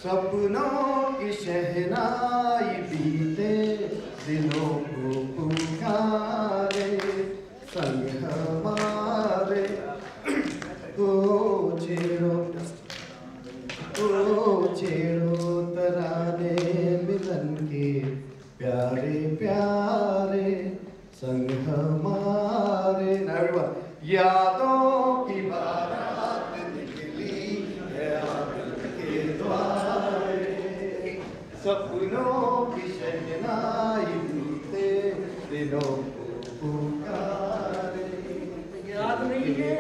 सपनों की शहनाई बीते दिनों को पुकारे संग हमारे छेड़ो तराने मिलन के प्यारे प्यारे संग हमारे। यादों की बारात निकली है आंगन के द्वारे, सपनों की शहनाई बीते दिनों को पुकारे। याद नहीं है।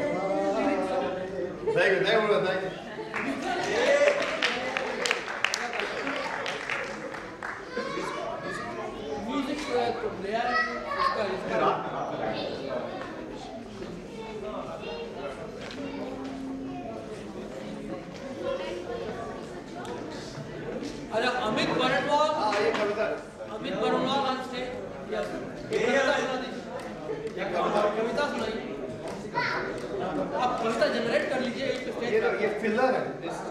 अरे अमित बरनवाल, अमित बरनवाल आज थे कविता सुनाई। आप कविता जनरेट कर लीजिए एक स्टेज। ये फिलर है, बिल्कुल।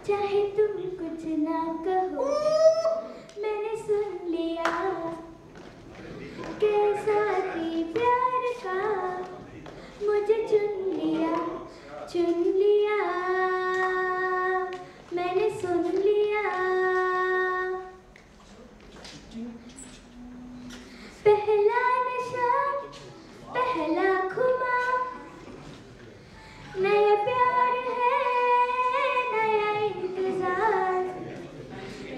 चाहे तुम कुछ ना कहो, मैंने सुन लिया कैसा थी प्यार का, मुझे चुन लिया मैंने सुन लिया। पहला नशा पहला खुमा, नया प्यार है नया इंतजार,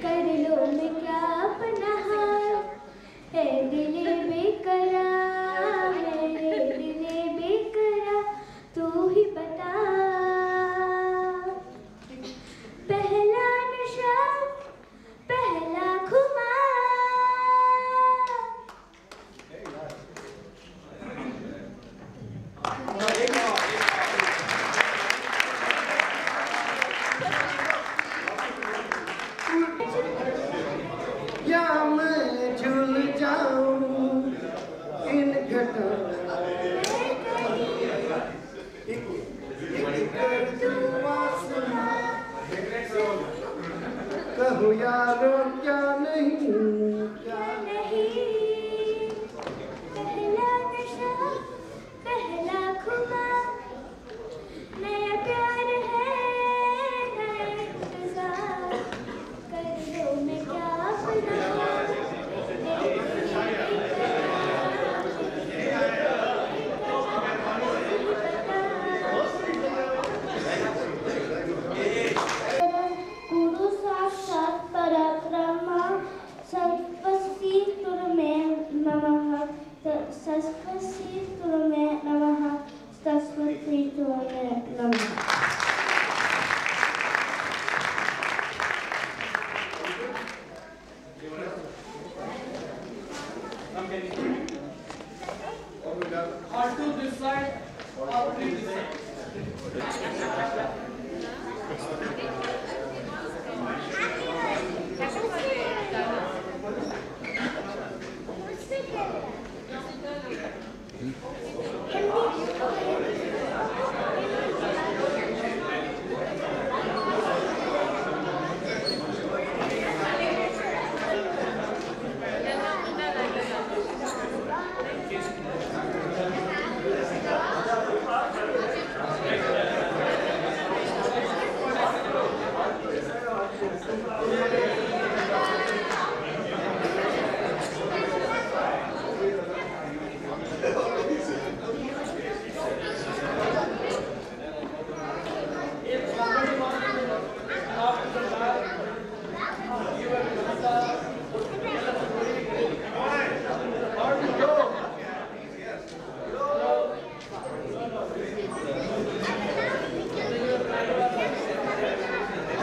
कर लो मैं क्या अपना हाल, है दिले बेकरार, मेरे दिले बेकरार, तू ही बता। पहला नशा पहला खुमा, या मैं झूल जाऊं इन घटों कहूँ यारों क्या नहीं क्या नहीं। पहला नशा पहला खुमा, नया प्यार है नया इंतजार, कर लो मैं क्या अपना हाल, गुरु साक्षात परब्रह्म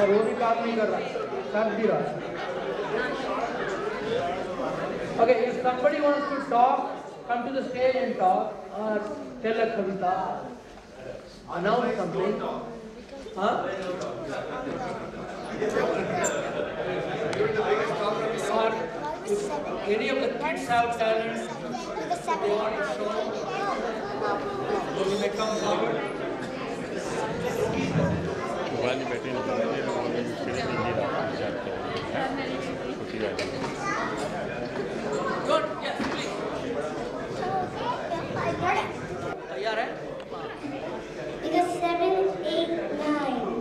और वो भी काम नहीं कर रहा, कर भी रहा. Okay, if somebody wants to talk, come to the stage and talk, or tell a kavita, announce something. Huh? Or if any of the kids have talent, they want to show, you may come forward. वाली बैठे हैं Good, yes, please. तैयार है? Because 7, 8, 9.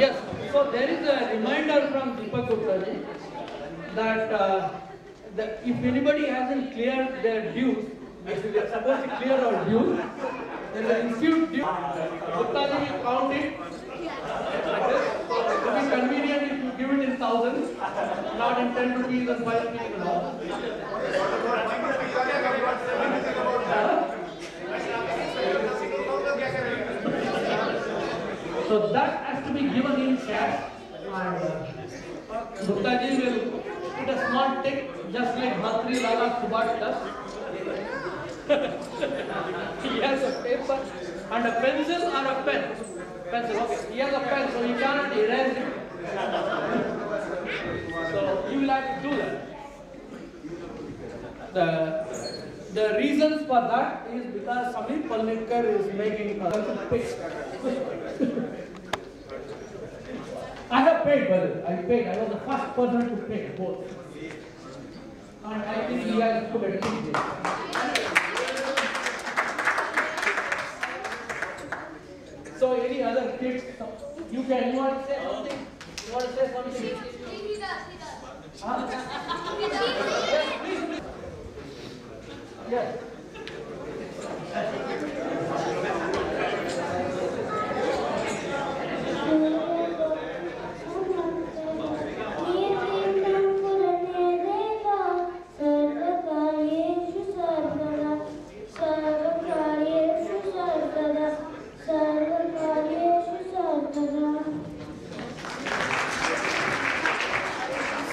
Yes, so there is a reminder from Deepak Gupta ji that, if anybody hasn't cleared their dues, if they are supposed to clear our dues, there is an institute due. Gupta ji will count it. It will be convenient if you give it in thousands, not in 10 rupees and 5 rupees. So that has to be given in cash, and Gupta ji will put a small tick just like Bhatri Lala Subhash does. He has a paper and a pencil or a pen. Pencil, okay. He has a pen, so he cannot erase it. So you will have to do that. The reasons for that is because Samir Palnitkar is making a pitch. I have paid, brother. I paid. I was the first person to pay both. And I think he has put it in. So any other kids? You want to say something? You want to say something? Huh? Yes, please, please. Yes.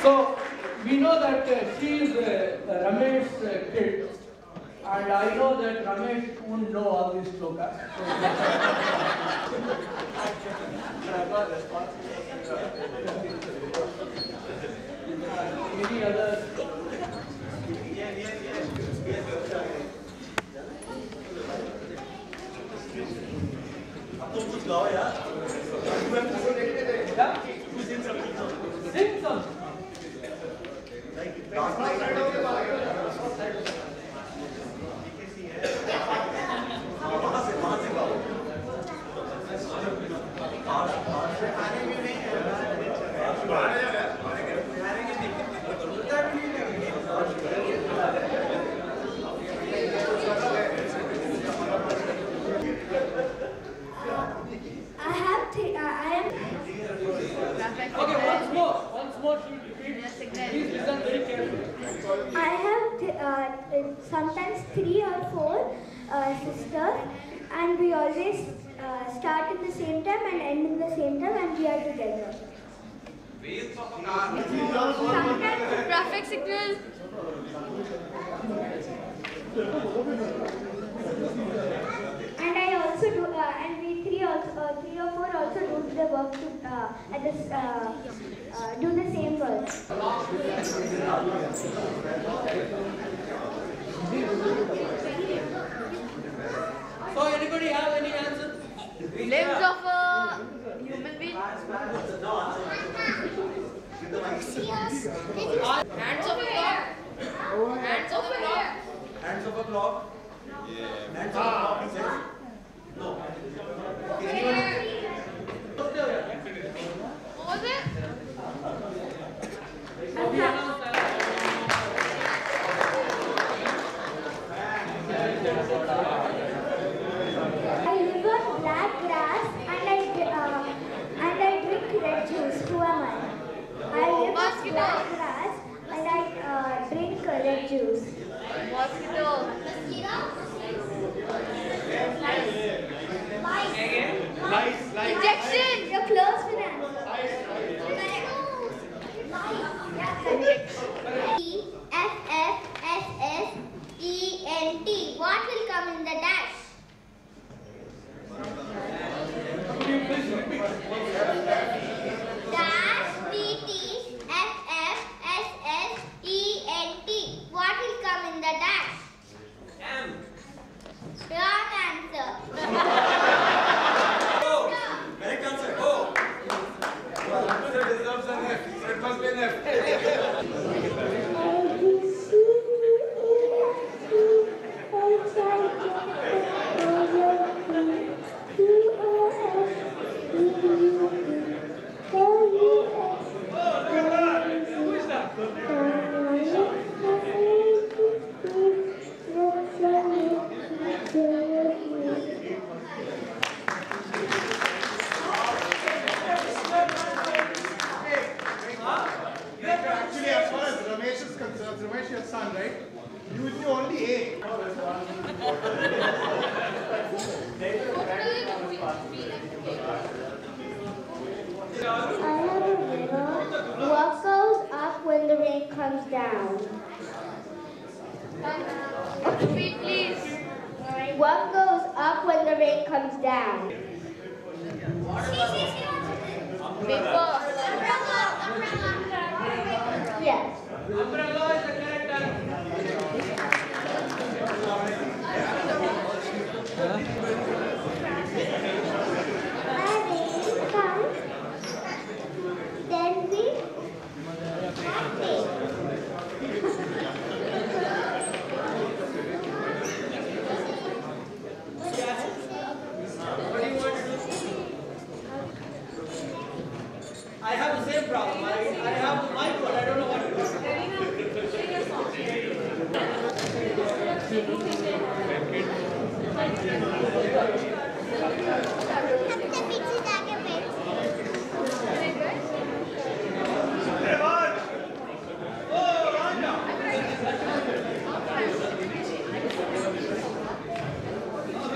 So we know that she is Ramesh's kid, and I know that Ramesh won't know all these slokas. Any other? Yeah? Sing something. Okay, once more, please listen very carefully. I have sometimes 3 or 4 sisters, and we always start at the same time and end in the same time, and we are together. Sometimes traffic signal. And I also do, and we 3 or 4 also do the work to do the same work. So anybody have any answers? Limbs of a human being. Hands of a dog. Hands of a dog. Hands of a clock. Hands of a clock. Hands of a clock. He says. No. What was it? I live on black grass and I drink red juice. Who am I? I live on black grass and I drink red juice. Mosquito. Lice. Injection. You're close to that. E-F-F-S-S-E-N-T. What will come in the dash? Dash D-T-F-F-S-S-E-N-T. What will come in the dash? M. Wrong answer. Correct answer. Go. Answer deserves an F. So it must be an F. Actually, as far as Ramesh is concerned, Ramesh, your son, right? You will be only A. I have a riddle. What goes up when the rain comes down? Repeat, please. What goes up when the rain comes down? Paper. Yes. Umbrella is the correct answer. Then we I have the same problem. I have the mic, but I don't know what to do.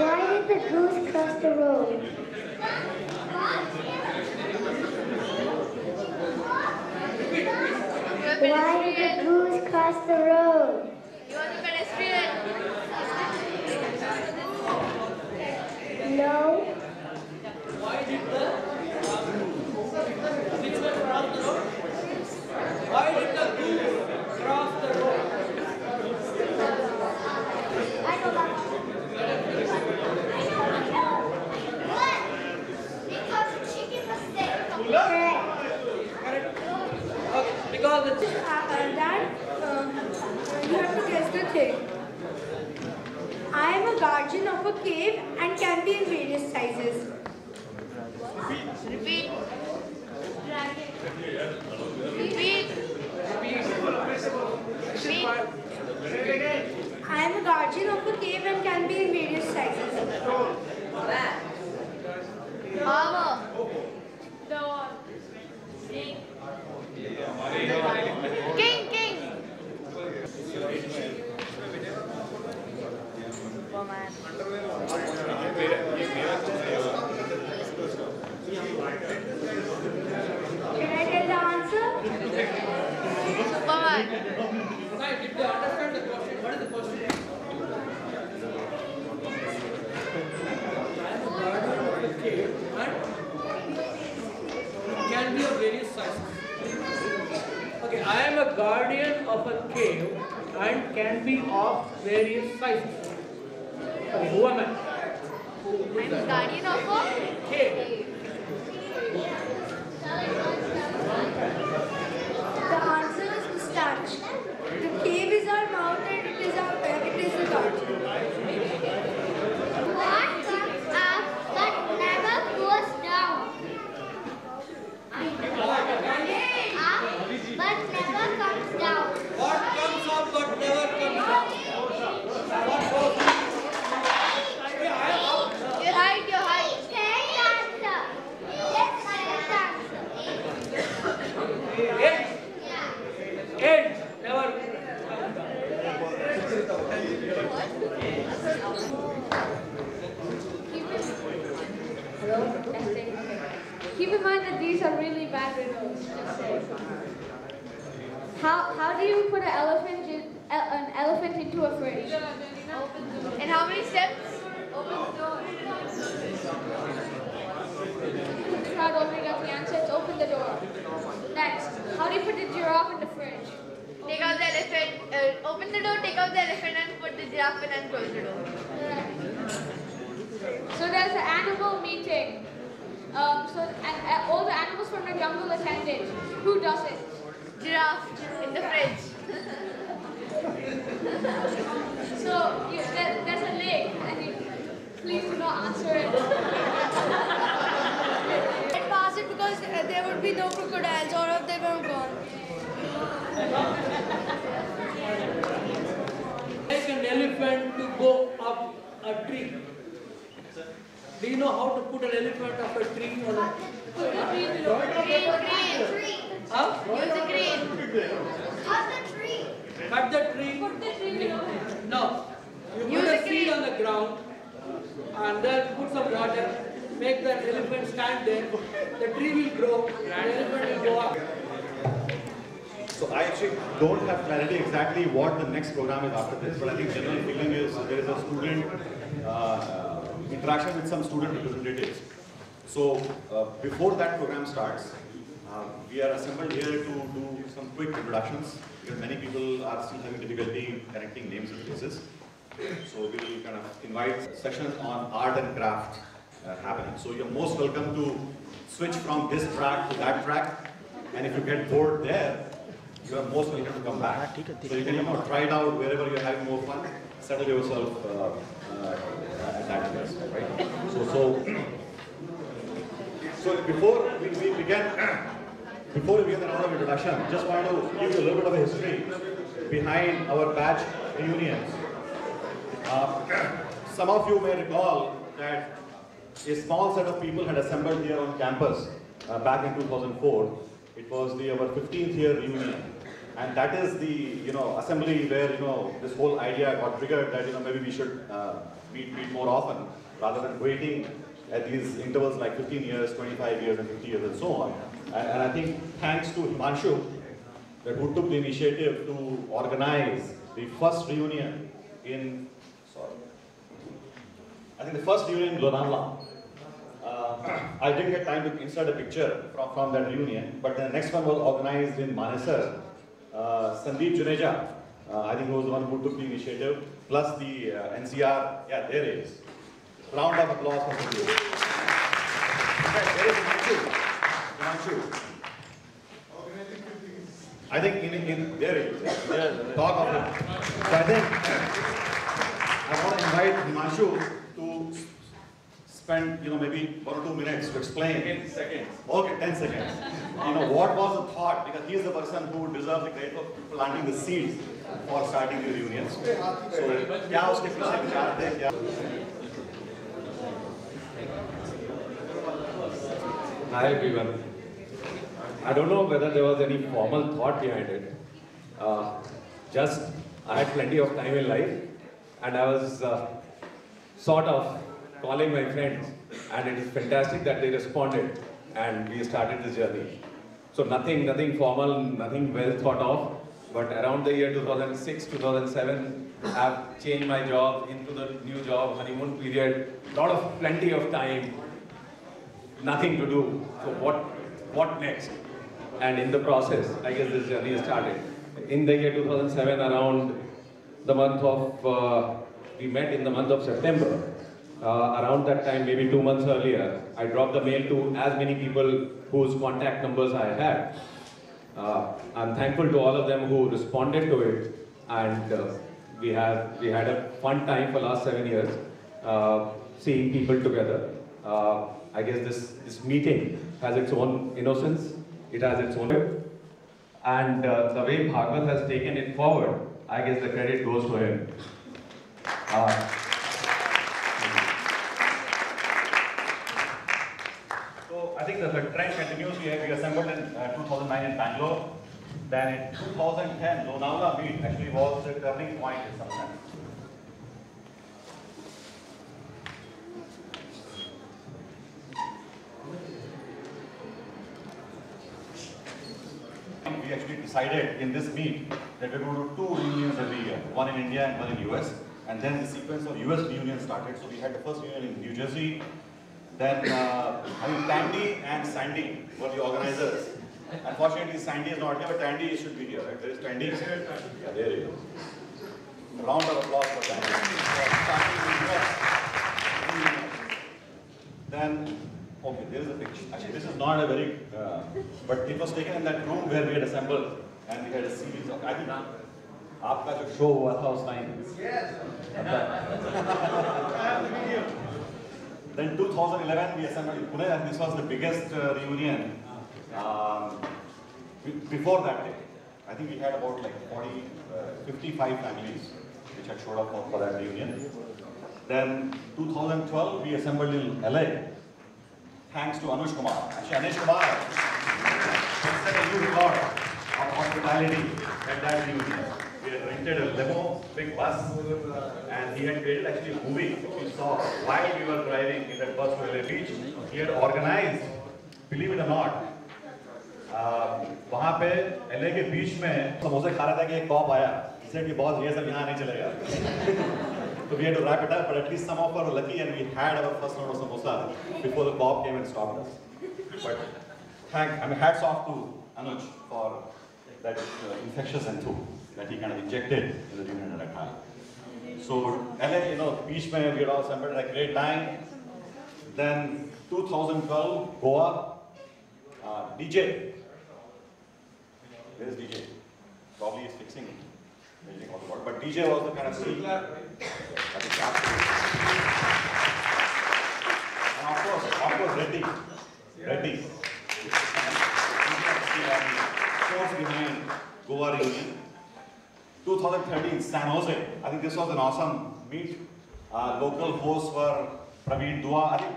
Why did the goose cross the road? Why did the goose cross the road? You are the pedestrian. No. Why did the which one cross the road? Why did the goose cross the road? I know that. Because the chicken was sick. Correct. Okay, because it's You have to guess the thing. I am a guardian of a cave and can be in various sizes. Repeat. Repeat. Repeat. I am a guardian of a cave and can be in various sizes. Armor. Door. King. King. Superman. Can I tell the answer? Superman. Right, did they understand the question? What is the question? I am a guardian of a cave and can be of various sizes. Okay, I am a guardian of a cave and can be of various sizes. Okay, who am I? I'm the guardian of a cave. The answer is mustache. The cave is our mouth and it is the guardian. What comes up but never goes down? Up but never comes down. What comes up but never comes down? What goes? You're right, you're right. Correct answer. Yes, correct answer. Ends. Never. Hello? Testing. Okay. Keep in mind that these are really bad riddles. Just say. How do you put an elephant into a fridge? And how many steps? Open the door. The crowd already got the answer. It's open the door. Next, how do you put a giraffe in the fridge? Take out the elephant, open the door, take out the elephant and put the giraffe in and close the door. So there's an animal meeting. And all the animals from the jungle attended. Who does it? Giraffe in the fridge. So there's a lake, and you please do not answer it. I'd pass it because there would be no crocodiles or if they were gone. Make an elephant to go up a tree. Do you know how to put an elephant up a tree or not? Green. Huh? Use a green. Cut the tree. Cut the tree. Put the tree below. No. You Use put a a seed green. on the ground and then put some water. Make that elephant stand there. The tree will grow. The elephant will go up. So I actually don't have clarity exactly what the next program is after this, but I think general feeling is there is a student interaction with some student representatives. So before that program starts, we are assembled here to do some quick introductions because many people are still having difficulty connecting names and faces. So we will kind of invite sessions on art and craft happening. So you're most welcome to switch from this track to that track, and if you get bored there, you are most welcome to come back. So you can try it out wherever you're having more fun. Settle yourself at that place, right? So before we begin the round of introduction, just want to give you a little bit of a history behind our batch reunions. Some of you may recall that a small set of people had assembled here on campus back in 2004. It was our 15th year reunion. And that is the assembly where this whole idea got triggered that maybe we should meet more often rather than waiting at these intervals like 15 years, 25 years and 50 years and so on. And I think thanks to Himanshu who took the initiative to organize the first reunion in Lonavala. I didn't get time to insert a picture from that reunion, but the next one was organized in Manesar. Sandeep Juneja, I think he was the one who took the initiative, plus the NCR, yeah, there it is. Round of applause for Sandeep. Okay, there is Himanshu. I think in there it is. Talk of it. So I think I want to invite Himanshu to spend maybe 1 or 2 minutes to explain. 10 seconds. Okay, 10 seconds. What was the thought? Because he is the person who deserves the credit for planting the seeds for starting the reunions. So, क्या उसके पीछे विचार थे क्या? Hi everyone. I don't know whether there was any formal thought behind it. Just I had plenty of time in life, and I was sort of calling my friends, and it is fantastic that they responded, and we started this journey. So nothing formal, nothing well thought of, but around the year 2006, 2007, I've changed my job into the new job, honeymoon period, plenty of time, nothing to do. So what next? And in the process, I guess this journey started. In the year 2007, around the month of, we met in the month of September. around that time, maybe 2 months earlier, I dropped the mail to as many people whose contact numbers I had. I'm thankful to all of them who responded to it, and we had a fun time for last 7 years, seeing people together. I guess this meeting has its own innocence, it has its own, and the way Bhagwat has taken it forward, I guess the credit goes to him. So I think that the trend continues. We assembled in 2009 in Bangalore. Then in 2010, Lonavala meet actually was the turning point in some sense. We actually decided in this meet that we're going to do 2 reunions every year, one in India and one in US. And then the sequence of US reunions started. So we had the first reunion in New Jersey. Then Tandy and Sandy were the organizers. Unfortunately, Sandy is not here, but Tandy should be here, right? There is Tandy. Yeah, there you go. Round of applause for Tandy. Then, okay, there is a picture. Actually, this is not a very, but it was taken in that room where we had assembled, and we had a series of, I think, आपका जो show हुआ था उस time. Yes. Then 2011 we assembled in Pune, and this was the biggest reunion. Before that day, I think we had about like 55 families which had showed up for that reunion. Then 2012 we assembled in LA, thanks to Anush Kumar. Actually, Anush Kumar set a new record of hospitality at that reunion. We had rented a limo, big bus, and he had created actually a movie which we saw while we were driving in that bus to LA Beach. He had organized, believe it or not, वहाँ पे LA के बीच में समोसे खा रहा था कि एक कॉप आया, said कि बॉस ये सब यहाँ नहीं चलेगा. So we had to wrap it up, but at least some of us were lucky and we had our first round of samosa before the cop came and stopped us. But hats off to Anuj for that infectious enthusiasm that he kind of injected in the reunion at that time. So LA, beach mein we had all assembled at a great time. Then 2012, Goa, DJ. Where is DJ? Probably is fixing all the work. But DJ was the kind of scene. And of course, Reddy. Force behind Goa reunion. 2013, San Jose. I think this was an awesome meet. Local hosts were Praveen Dua. I think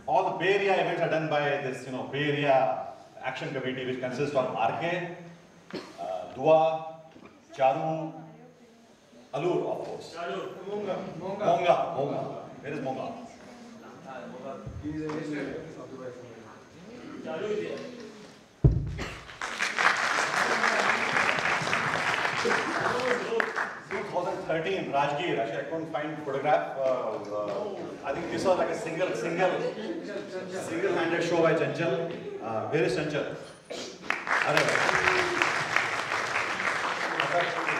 all the Bay Area events are done by this, Bay Area Action Committee, which consists of RK, Dua, Charu, Alur, of course. Monga. Where is Monga? Charu is here. 2013, Rajgir. Actually, I couldn't find photograph. I think this was like a single-handed show by Chanchal. Where is Chanchal?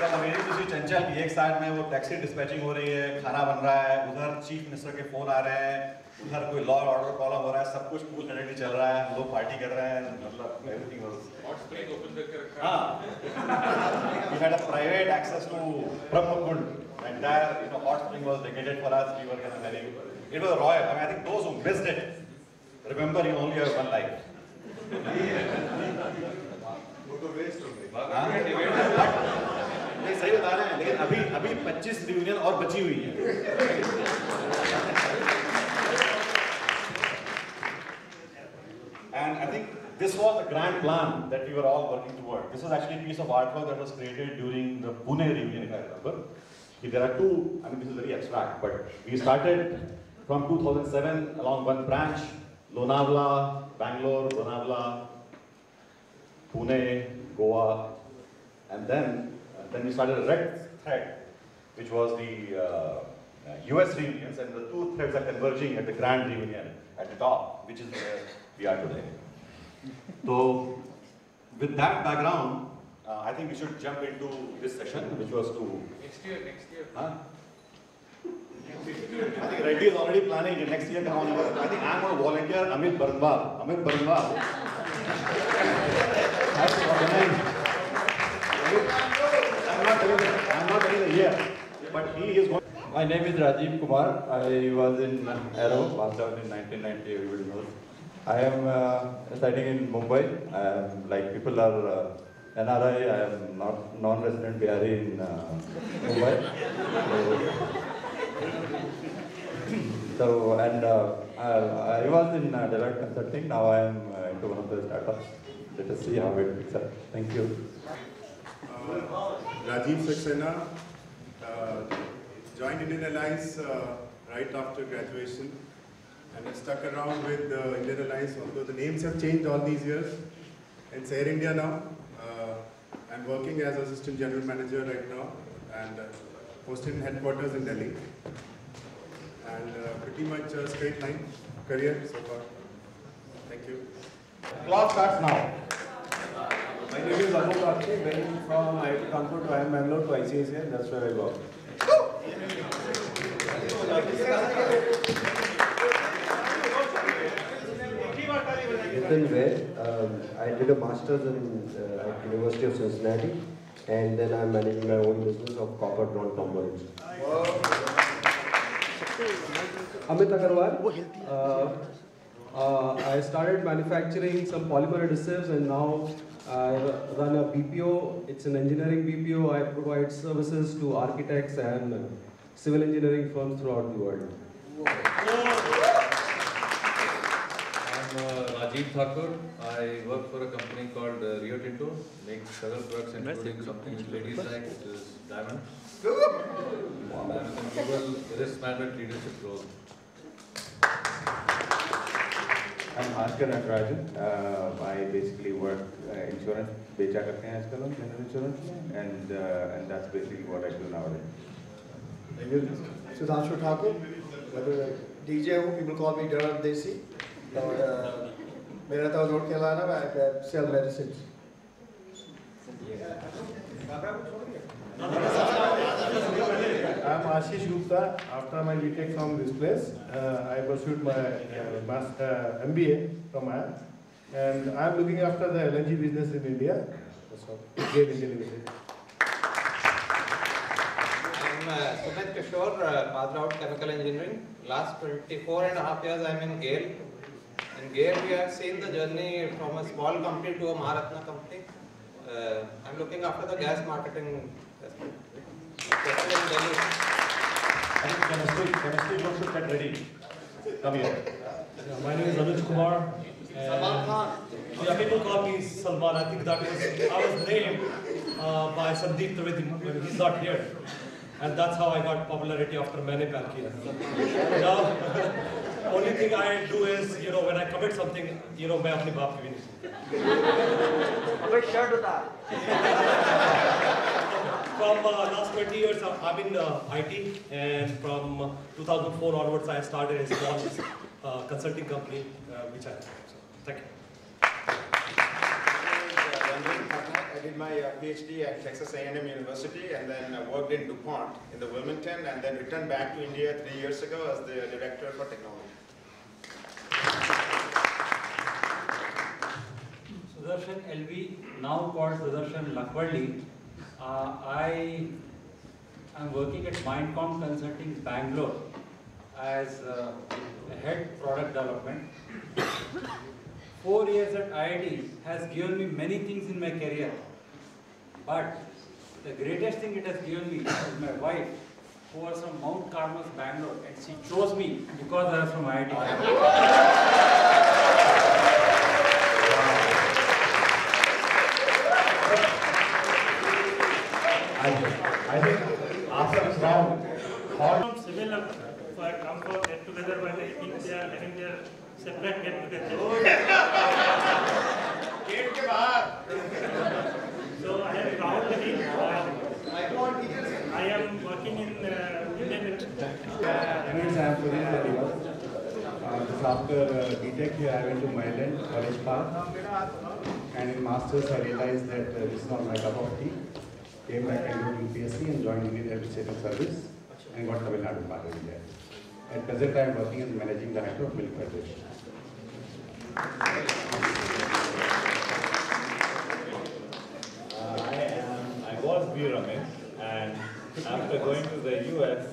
Amazing to see Chanchal की एक side में वो taxi dispatching हो रही है, खाना बन रहा है, उधर चीफ मिनिस्टर के फोन आ रहे हैं, उधर कोई लॉ ऑर्डर प्रॉब्लम हो रहा है, सब कुछ कूल एंड चल रहा है, लोग पार्टी कर रहे हैं, मतलब everything was hot spring open करके रखा है. We had a private access to Brahmakund. Entire hot spring was dedicated for us. We were kind of very. It was royal. I think those who missed it, remember you only have one life. वो तो waste हो गई. नहीं सही बता रहे हैं, लेकिन अभी 25 रियूनियन और बची हुई है. And I think this was the grand plan that we were all working toward. This was actually a piece of artwork that was created during the Pune reunion, if I remember. There are two, this is very abstract, but we started from 2007 along one branch, Lonavala, Bangalore, Lonavala, Pune, Goa, and then we started a red thread, which was the US reunions, and the two threads are converging at the grand reunion at the top, which is where we are today. So, with that background, I think we should jump into this session, which was to... Next year. Huh? I think Reddy is already planning next year. I think I'm going to volunteer Amit Barnwal. Amit Barnwal. I'm not telling the year, but he is going. My name is Rajiv Kumar. I was in Aero, passed out in 1990, everybody knows. I am studying in Mumbai. Like people are NRI, I am not non-resident Bihari in Mumbai. I was in Deloitte Consulting. Now I am into one of the startups. Let us see how it picks up. Thank you. Rajiv Saxena, joined Indian Airlines right after graduation and stuck around with Indian Airlines, although the names have changed all these years. It's Air India now. I'm working as Assistant General Manager right now and posted in headquarters in Delhi. And pretty much a straight line career so far. Thank you. Clock starts now. My name is Amol Bakshi. When from IIT Kanpur to IIM Bangalore to ICICI, that's where I work. Nitin Vaid. I did a master's at University of Cincinnati, and then I'm managing my own business of copper drawn components. Amit Agarwal. I started manufacturing some polymer adhesives, and now I run a BPO. It's an engineering BPO. I provide services to architects and civil engineering firms throughout the world. I'm Rajiv Thakur. I work for a company called Rio Tinto, makes several products including something which ladies like, which is diamond. I'm in global risk management leadership role. I'm Bhaskar Natarajan. I basically work insurance, becha karte hain aajkal hum general insurance mein, and that's basically what I do nowadays. Thank you. Sudhanshu Thakur, DJ who people call me Dharan Desi. मेरा तो road के अलावा I sell medicines. I'm Ashish Gupta. After my BTech from this place, I pursued my MBA from IIM, and I'm looking after the LNG business in India. So, GAIL India Limited. I'm Sumit Kishore, passed out chemical engineering. Last 24.5 years I'm in GAIL. In GAIL we have seen the journey from a small company to a Maharatna company. I'm looking after the gas marketing aspect. Chemistry group should get ready. Come here. My name is Anuj Kumar. Salman Khan. Yeah, people call me Salman. I think that is, I was named by Sandeep Trivedi when he's not here. And that's how I got popularity after Maine Pyar Kiya. Now, only thing I do is, when I commit something, मैं अपने बाप की भी नहीं. अबे shirt उतार. From last 20 years, I'm in IT, and from 2004 onwards, I started a small consulting company, which I have. So, thank you. I did my PhD at Texas A&M University, and then worked in DuPont in the Wilmington, and then returned back to India 3 years ago as the director for technology. Sudarshan LV, now called Sudarshan Lakhvalli. I am working at Mindcom Consulting Bangalore as head product development. 4 years at IIT has given me many things in my career, but the greatest thing it has given me is my wife, who was from Mount Carmel, Bangalore, and she chose me because I was from IIT. I think after this round, From similar, so I come for get together, but I think they are having their separate get together. So I am Rahul Gandhi. I am working in Indian. Anyways, I am Purin Nadiwal. This after BTech here, I went to Maryland, College Park, and in Masters I realized that this is not my cup of tea. Came back and did UPSC and joined Indian Administrative Service, and got Tamil Nadu part of India. At present, I am working as Managing Director of Milk Federation. I was B. Ramesh, and after going to the US,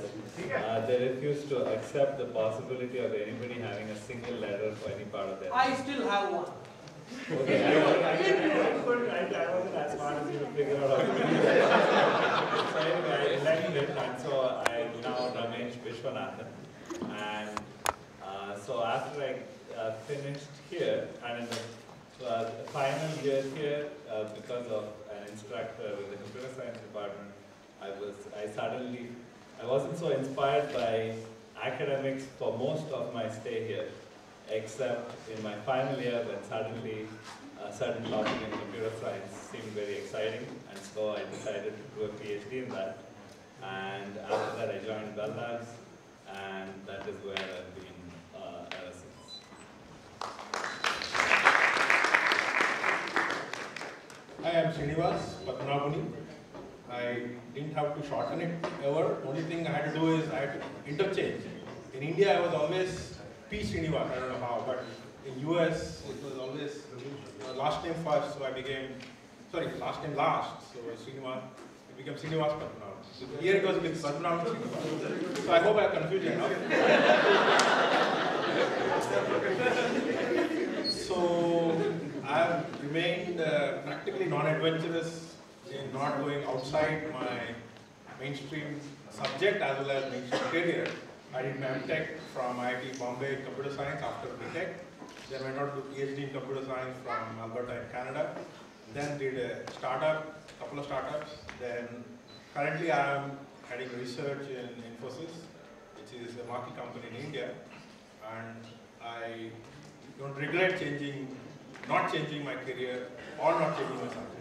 they refused to accept the possibility of anybody having a single letter for any part of their life. I still have one. Okay, I wasn't as smart as you to figure out how to do that. So anyway, I left it, and so I now Ramesh Vishwanathan. And so after I finished here, and in the final year here, because of an instructor with the computer science department, I wasn't so inspired by academics for most of my stay here, except in my final year when suddenly a certain topic in computer science seemed very exciting, and so I decided to do a PhD in that. And after that I joined Bell Labs, and that is where I've been ever since. Hi, I'm Srinivas Patnabuni. I didn't have to shorten it ever. Only thing I had to do is I had to interchange. In India, I was always P. Srinivas, I don't know how, but in US, it was always last name first, so I became, sorry, last name last, so Srinivas, it became Srinivas Patnabuni. So here it was with Patnabuni Srinivas. So I hope I confused you enough. So I have remained practically non-adventurous in not going outside my mainstream subject as well as mainstream career. I did my MTech from IIT Bombay Computer Science after BTech. Then went on to PhD in Computer Science from Alberta in Canada. Then did a couple of startups. Then currently I am heading research in Infosys, which is a market company in India. And I don't regret not changing my career or not changing my subject.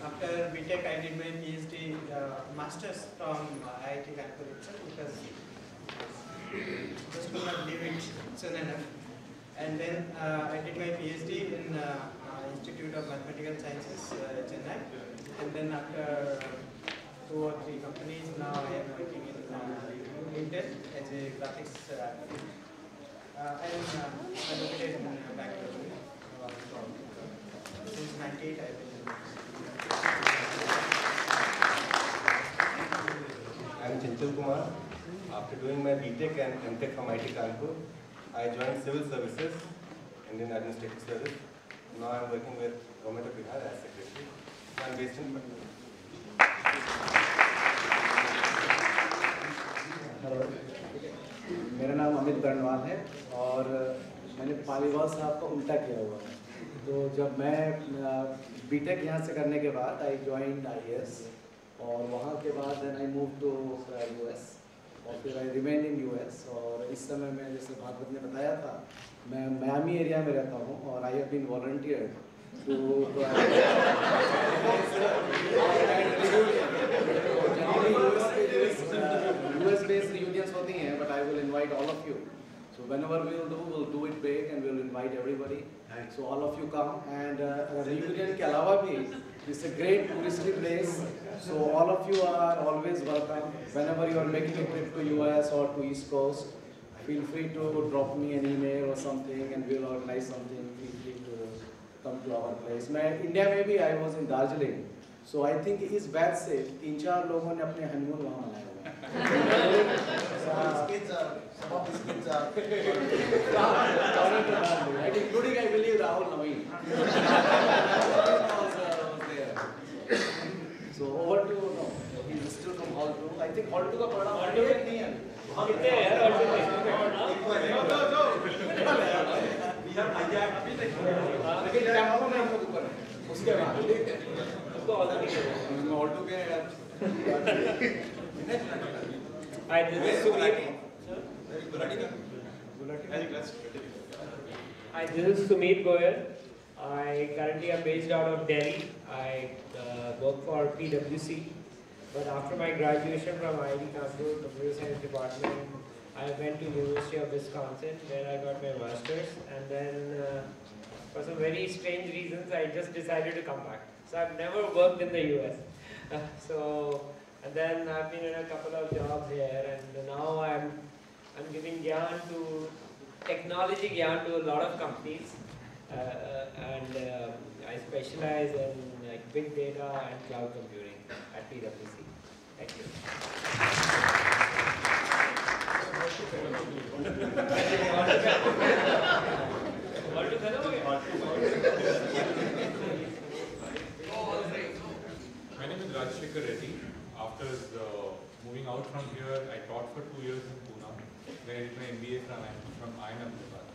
After BTech, I did my PhD Masters from IIT Kanpur itself because just could not leave it soon enough. And then I did my PhD in Institute of Mathematical Sciences, Chennai. And then after 2 or 3 companies, now I am working in Intel as a graphics. I am located in Bangalore. Since 1998, I've been. I'm Chintal Kumar. After doing my BTech and MTech from IIT Kanpur, I joined Civil Services, Indian Administrative Service. Now I'm working with Government of Bihar as Secretary. I'm based in hello, मेरा नाम अमित बर्नवाल है और मैंने पालीवाल साहब का उल्टा किया हुआ है। तो जब मैं बीटेक यहाँ से करने के बाद आई ज्वाइंड IAS और वहाँ के बाद then I move to US और फिर आई रिमेन इन US और इस समय मैं जैसे भागवत ने बताया था मैं मियामी एरिया में रहता हूँ और I have been volunteered to US based reunions होती हैं but I will invite all of you. So whenever we'll do it big and we'll invite everybody. So all of you come and reunion के अलावा भी it's a great touristy place. So all of you are always welcome. Whenever you are making a trip to US or to East Coast, feel free to drop me an email or something and we'll organize something. Feel free to come to our place. मैं India में भी I was in Darjeeling. So I think इस batch से 3-4 लोगों ने अपने honeymoon वहाँ मनाया हुआ है। Some of these kids are including I believe Rahul Naveen. So over to no, he's still from Hall 2. I think Hall 2 का पढ़ा Hall 2 नहीं है। कितने हैं यार Hall 2 में? We have hijacked. लेकिन कैमरा में हम लोग ऊपर हैं। उसके बाद उसको Hall 2 के Hall 2 के Hi, this is Sumit. Hi, this is Sumit Goyal. I currently am based out of Delhi. I work for PwC. But after my graduation from IIT Kanpur Computer Science Department, I went to University of Wisconsin where I got my master's. And then for some very strange reasons, I just decided to come back. So I've never worked in the US. And then I've been in a couple of jobs here, and now I'm giving gyan to technology gyan to a lot of companies, and I specialize in like big data and cloud computing at PwC. Thank you. My name is Rajshekar Reddy. After moving out from here, I taught for 2 years in Pune, where I did my MBA from IIM Ahmedabad.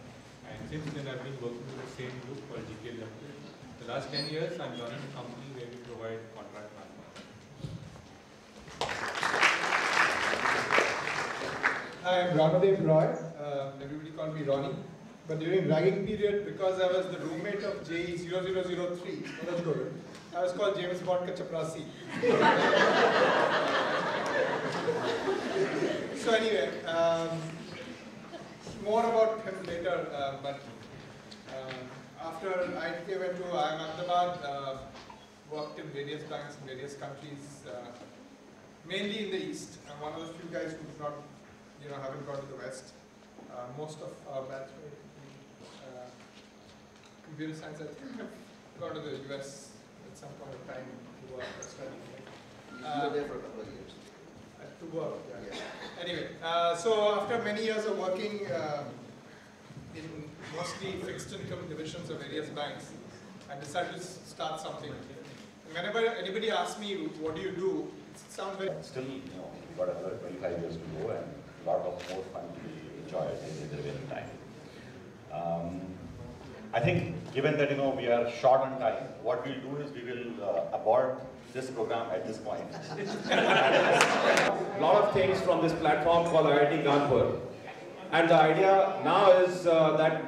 And since then, I've been working with the same group called GK Limited. The last 10 years, I'm running a company where we provide contract manpower. I'm Ramadev Roy. Everybody called me Ronnie. But during ragging period, because I was the roommate of JE 0003, I was called James Bond Ka Chaprasi. So anyway, more about him later. But after I went to IIM Ahmedabad, worked in various banks in various countries, mainly in the East. I'm one of the few guys who did not, haven't gone to the West. Most of our batch were computer science. I think have gone to the US at some point of time to work or study. You were there for a couple of years. To work, yeah. Anyway, so after many years of working in mostly fixed income divisions of various banks, I decided to start something. Whenever anybody asks me, what do you do? It sounds very... Still, we've got another 25 years to go and a lot of more fun to be enjoyed in the remaining time. I think, given that we are short on time, what we'll do is we will abort this program at this point. A lot of things from this platform called IIT Kanpur. And the idea now is that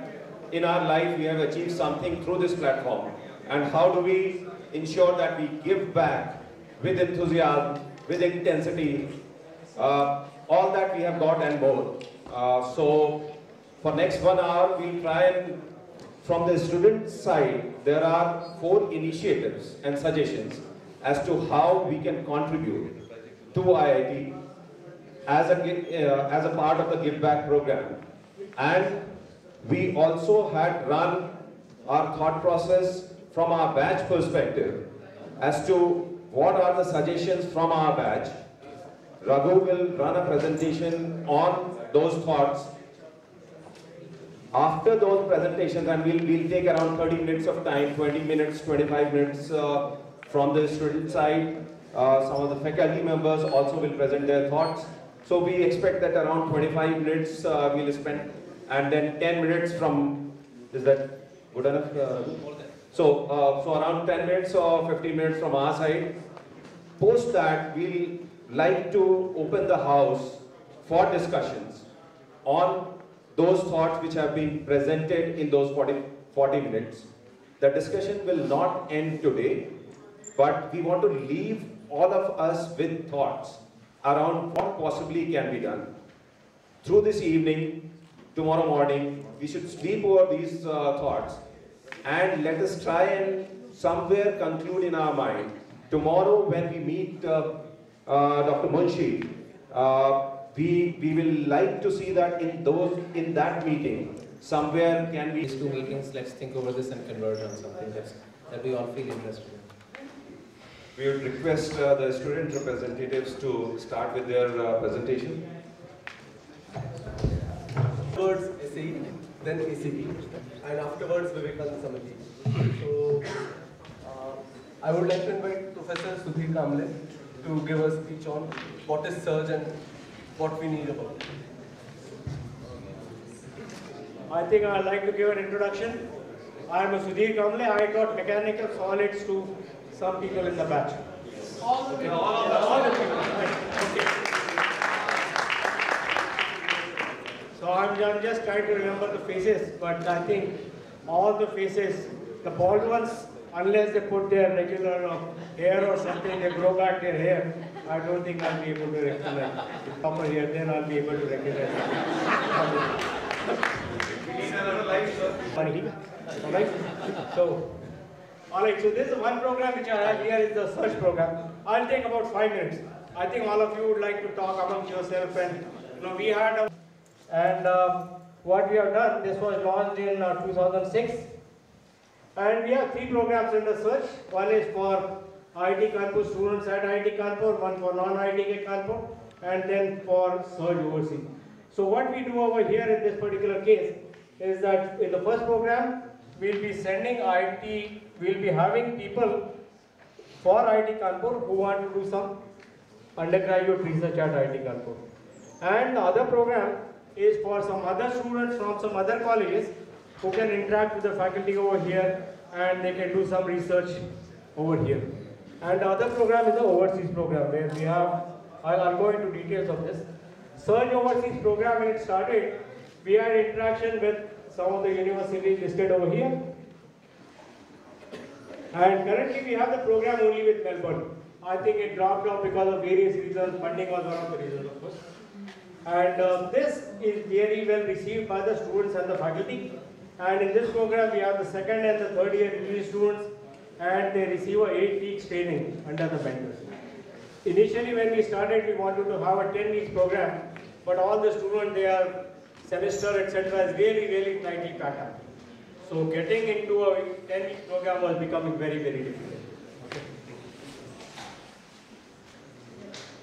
in our life we have achieved something through this platform. And how do we ensure that we give back with enthusiasm, with intensity, all that we have got and more. So for next 1 hour, we'll try and, from the student side, there are 4 initiatives and suggestions as to how we can contribute to IIT as a part of the Give Back program. And we also had run our thought process from our batch perspective as to what are the suggestions from our batch. Raghu will run a presentation on those thoughts. After those presentations, and we'll take around 30 minutes of time, 20 minutes, 25 minutes from the student side. Some of the faculty members also will present their thoughts. So we expect that around 25 minutes we'll spend, and then 10 minutes from, is that good enough? So around 10 minutes or 15 minutes from our side. Post that, we'll like to open the house for discussions on those thoughts which have been presented in those 40 minutes. The discussion will not end today, but we want to leave all of us with thoughts around what possibly can be done. Through this evening, tomorrow morning, we should sleep over these thoughts and let us try and somewhere conclude in our mind. Tomorrow when we meet Dr. Munshi, we will like to see that in that meeting, somewhere can we... These 2 meetings, let's think over this and converge on something that we all feel interested in. We would request the student representatives to start with their presentation. Afterwards SAE, then ACT, and afterwards Vivekanand Samiti. So I would like to invite Professor Sudhir Kamble to give a speech on what is surge and what we need about it. I think I'd like to give an introduction. I am Sudhir Kamble. I taught mechanical solids to some people in the batch. All the people. All the people. Okay. So I'm just trying to remember the faces, but I think all the faces, the bald ones, unless they put their regular hair or something, they grow back their hair. I don't think I'll be able to recognize the proper hair. Then I'll be able to recognize it. release another live money. Alright, so this is one program which I have here is the search program. I'll take about 5 minutes. I think all of you would like to talk amongst yourself, and we had what we have done, this was launched in 2006, and we have 3 programs in the search. One is for IIT Kanpur students at IIT Kanpur, one for non-IIT Kanpur, and then for Surge Overseas. So what we do over here in this particular case is that in the first program, we'll be sending IIT, we'll be having people for IIT Kanpur who want to do some undergraduate research at IIT Kanpur. And the other program is for some other students from some other colleges who can interact with the faculty over here and they can do some research over here. And the other program is the overseas program where we have, I'll go into details of this. Surge Overseas program, when it started, we had interaction with some of the universities listed over here. And currently we have the program only with Melbourne. I think it dropped off because of various reasons. Funding was one of the reasons, of course. And this is very well received by the students and the faculty. And in this program, we have the second and the third year degree students, and they receive a 8 weeks training under the mentors. Initially, when we started, we wanted to have a 10 weeks program, but all the students, their semester, etc., is really tightly packed up. So getting into a 10 week program was becoming very difficult.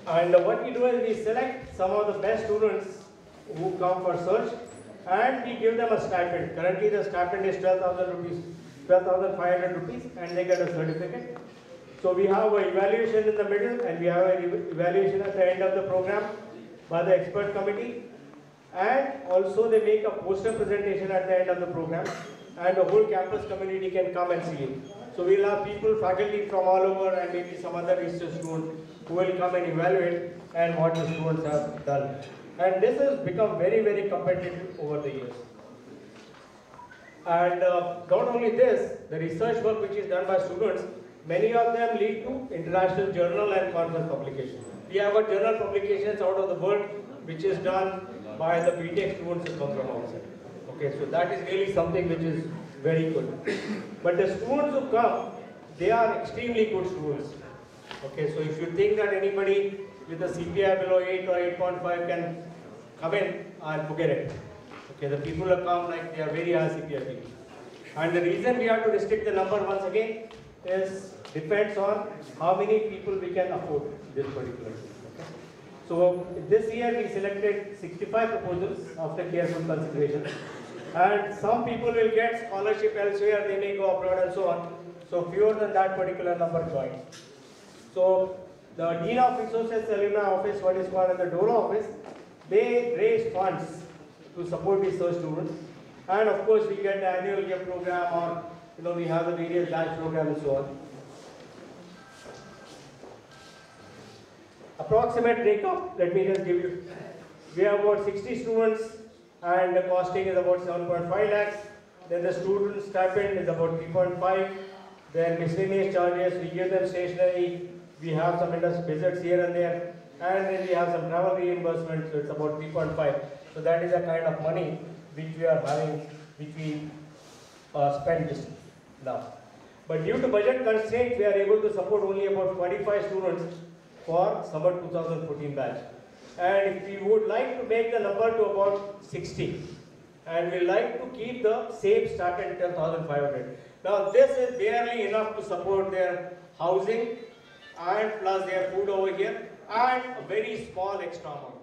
And what we do is we select some of the best students who come for search, and we give them a stipend. Currently the stipend is 12,000 rupees, 12,500 rupees, and they get a certificate. So we have an evaluation in the middle, and we have an evaluation at the end of the program by the expert committee. And also they make a poster presentation at the end of the program, and the whole campus community can come and see it. So we'll have people, faculty from all over, and maybe some other research students who will come and evaluate and what the students have done. And this has become very competitive over the years. And not only this, the research work which is done by students, many of them lead to international journal and conference publications. We have got journal publications out of the world which is done by the BTech students who come from outside. Okay, so that is really something which is very good. But the students who come, they are extremely good students. Okay, so if you think that anybody with a CPI below 8 or 8.5 can come in, and forget it. Okay, the people who come, like, they are very high CPI people. And the reason we have to restrict the number once again is depends on how many people we can afford this particular thing. Okay? So this year we selected 65 proposals after careful consideration. And some people will get scholarship elsewhere, they may go abroad and so on. So fewer than that particular number joined. So the Dean of Resources Alumni Office, what is called as the DORA office, they raise funds to support research students. And of course we get the annual gift program, or we have the various batch programs and so on. Approximate breakup, let me just give you. We have about 60 students and the costing is about 7.5 lakhs. Then the student stipend is about 3.5. Then miscellaneous charges, we give them stationery. We have some industry visits here and there. And then we have some travel reimbursements, so it's about 3.5. So that is the kind of money which we are having, which we spend this now. But due to budget constraints, we are able to support only about 45 students for summer 2014 batch. And if we would like to make the number to about 60, and we like to keep the same stipend 10,500. Now this is barely enough to support their housing and plus their food over here and a very small extra amount.